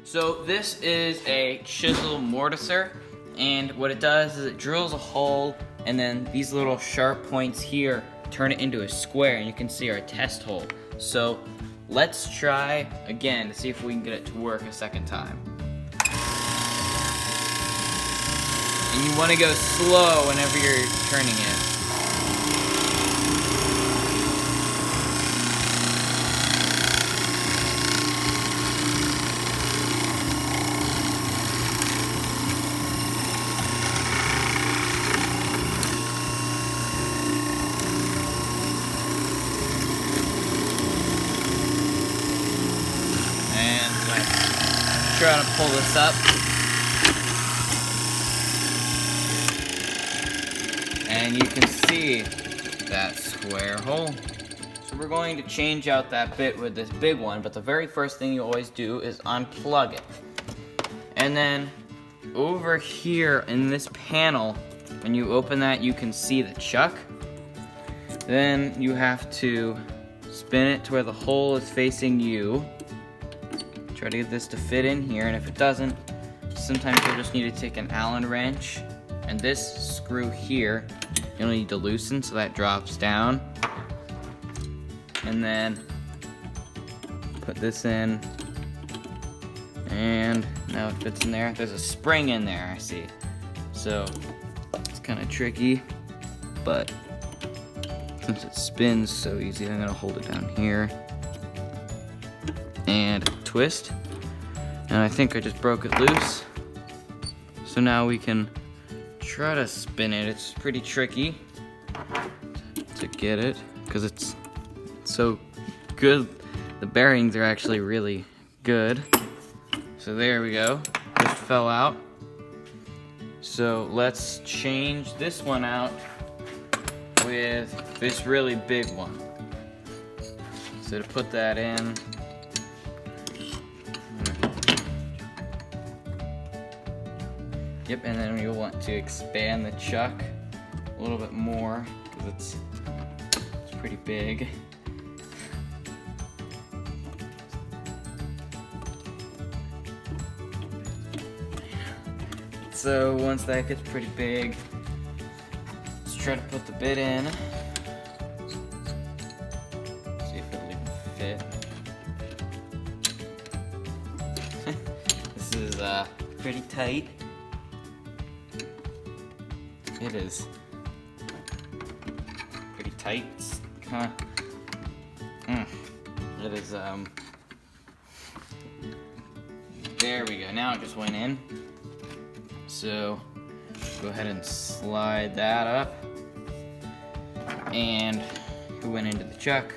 So this is a chisel mortiser, and what it does is it drills a hole, and then these little sharp points here turn it into a square, and you can see our test hole. So let's try again to see if we can get it to work a second time. And you want to go slow whenever you're turning it. Trying to pull this up, and you can see that square hole. So we're going to change out that bit with this big one, but the very first thing you always do is unplug it. And then over here in this panel, when you open that, you can see the chuck. Then you have to spin it to where the hole is facing you. Try to get this to fit in here, and if it doesn't, sometimes you'll just need to take an Allen wrench, and this screw here, you'll need to loosen so that drops down. And then put this in, and now it fits in there. There's a spring in there, I see. So it's kind of tricky, but since it spins so easy, I'm gonna hold it down here and twist, and I think I just broke it loose. So now we can try to spin it. It's pretty tricky to get it because it's so good. The bearings are actually really good. So there we go, just fell out. So let's change this one out with this really big one. So to put that in, yep, and then you'll want to expand the chuck a little bit more because it's pretty big. So once that gets pretty big, let's try to put the bit in. See if it'll even fit. This is pretty tight. It is pretty tight. It's kinda, it is, there we go. Now it just went in. So go ahead and slide that up, and it went into the chuck.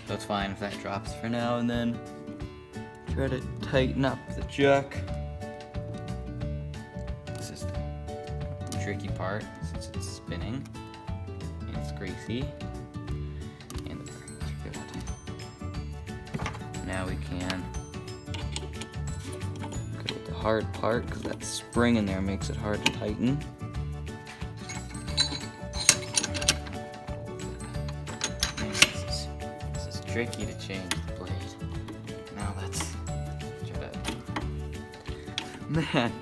So it's fine if that drops for now, and then try to tighten up the chuck. This is the tricky part since it's spinning and it's greasy, and the bearings are good. Now we can go with the hard part because that spring in there makes it hard to tighten. This is tricky to change the blade. Now let's try to. Man,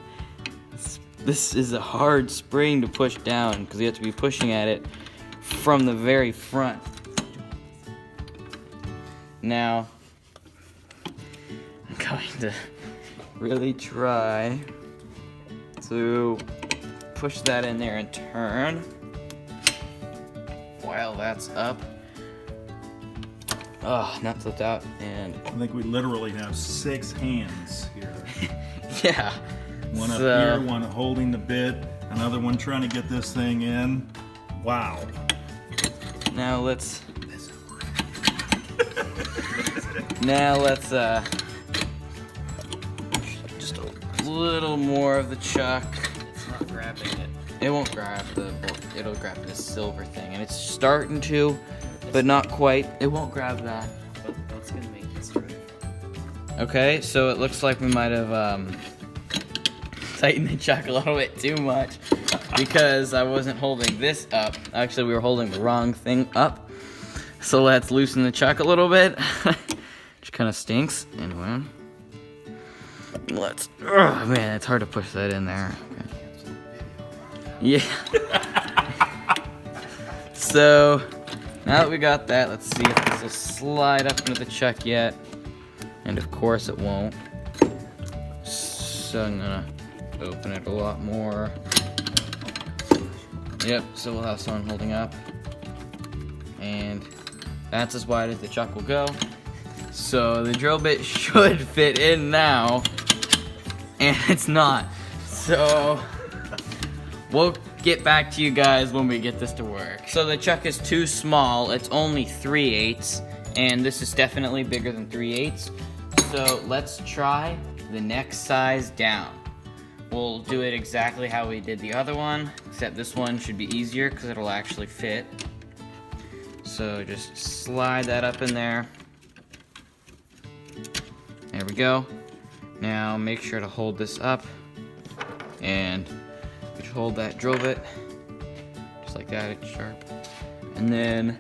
this is a hard spring to push down because you have to be pushing at it from the very front. Now, I'm going to really try to push that in there and turn while that's up. Oh, not flipped out, and I think we literally have 6 hands here. yeah. One up here, one holding the bit, another one trying to get this thing in. Wow. Now let's just a little more of the chuck. It's not grabbing it. It won't grab it'll grab this silver thing, and it's starting to, but not quite. It won't grab that. What's gonna make this right? Okay, so it looks like we might have tightened the chuck a little bit too much because I wasn't holding this up. Actually, we were holding the wrong thing up. So let's loosen the chuck a little bit, which kind of stinks. Anyway, Let's. Oh man, it's hard to push that in there. Okay. Yeah. So now that we got that, let's see if this will slide up into the chuck yet. And of course it won't. So I'm gonna open it a lot more. Yep, so we'll have someone holding up. And that's as wide as the chuck will go. So the drill bit should fit in now. And it's not. So we'll get back to you guys when we get this to work. So the chuck is too small. It's only 3/8. And this is definitely bigger than 3/8. So let's try the next size down. We'll do it exactly how we did the other one, except this one should be easier because it'll actually fit. So just slide that up in there. There we go. Now make sure to hold this up and just hold that drill bit just like that, it's sharp. And then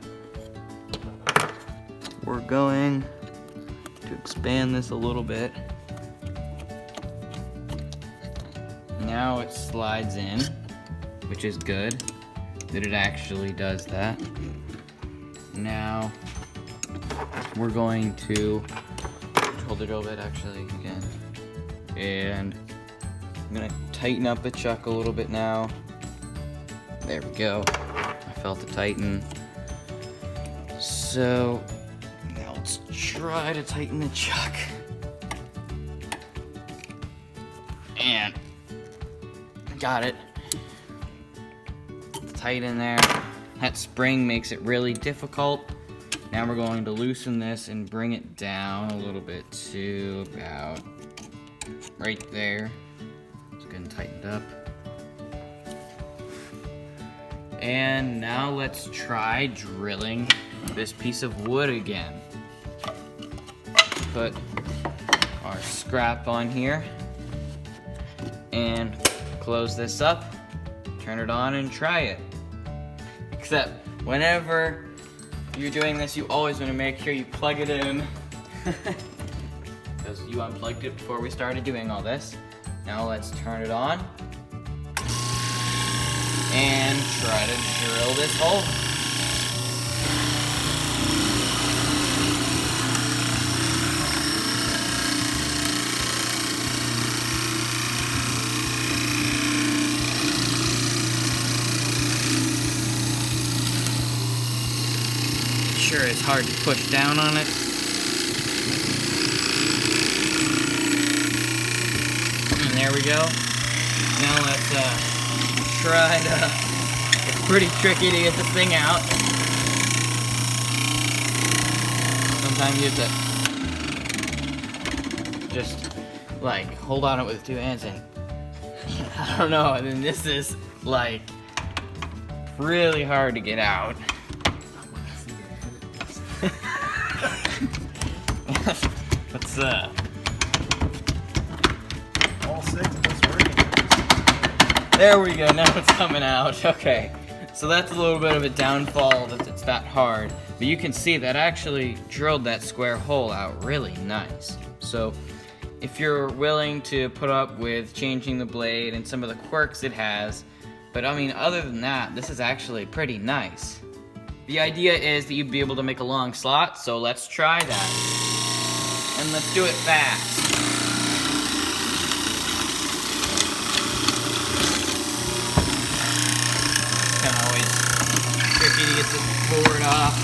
we're going to expand this a little bit. Now it slides in, which is good that it actually does that. Now we're going to hold the drill bit actually again, and I'm gonna tighten up the chuck a little bit now. There we go. I felt it tighten. So now let's try to tighten the chuck. And got it. It's tight in there. That spring makes it really difficult. Now we're going to loosen this and bring it down a little bit to about right there. It's good and tightened up. And now let's try drilling this piece of wood again. Put our scrap on here and close this up, turn it on and try it. Except whenever you're doing this, you always want to make sure you plug it in because you unplugged it before we started doing all this. Now let's turn it on and try to drill this hole. Sure, it's hard to push down on it. And there we go. Now let's try to. It's pretty tricky to get this thing out. Sometimes you have to just like hold on it with two hands and I don't know. And then this is like really hard to get out. What's All 6 of us working. There we go, now it's coming out. Okay, so that's a little bit of a downfall that it's that hard, but you can see that actually drilled that square hole out really nice. So if you're willing to put up with changing the blade and some of the quirks it has, but I mean other than that, this is actually pretty nice. The idea is that you'd be able to make a long slot, so let's try that. And let's do it fast. Kind of always tricky to get this board off.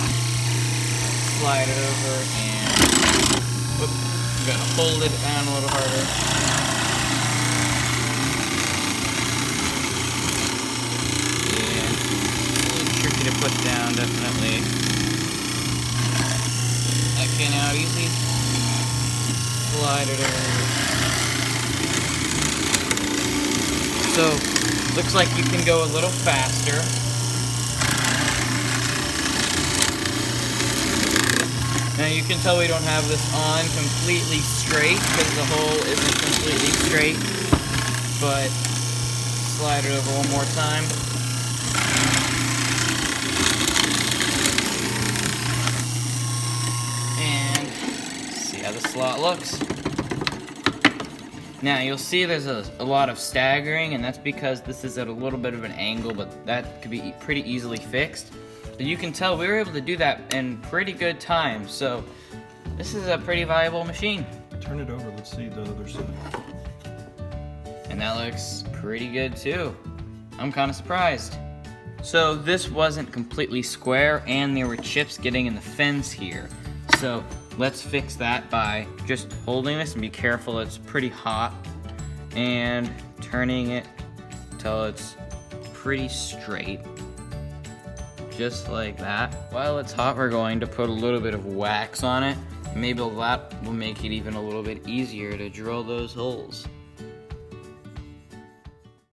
Slide it over and whoop, I'm gonna hold it down a little harder. And a little tricky to put down, definitely. That came out easy. Slide it over. So, looks like you can go a little faster. Now you can tell we don't have this on completely straight because the hole isn't completely straight. But slide it over one more time. And see how the slot looks. Now you'll see there's a lot of staggering, and that's because this is at a little bit of an angle, but that could be pretty easily fixed. But you can tell we were able to do that in pretty good time, so this is a pretty viable machine. Turn it over, let's see the other side. And that looks pretty good too. I'm kind of surprised. So this wasn't completely square, and there were chips getting in the fence here. So let's fix that by just holding this, and be careful, it's pretty hot, and turning it till it's pretty straight. Just like that. While it's hot, we're going to put a little bit of wax on it. Maybe that will make it even a little bit easier to drill those holes.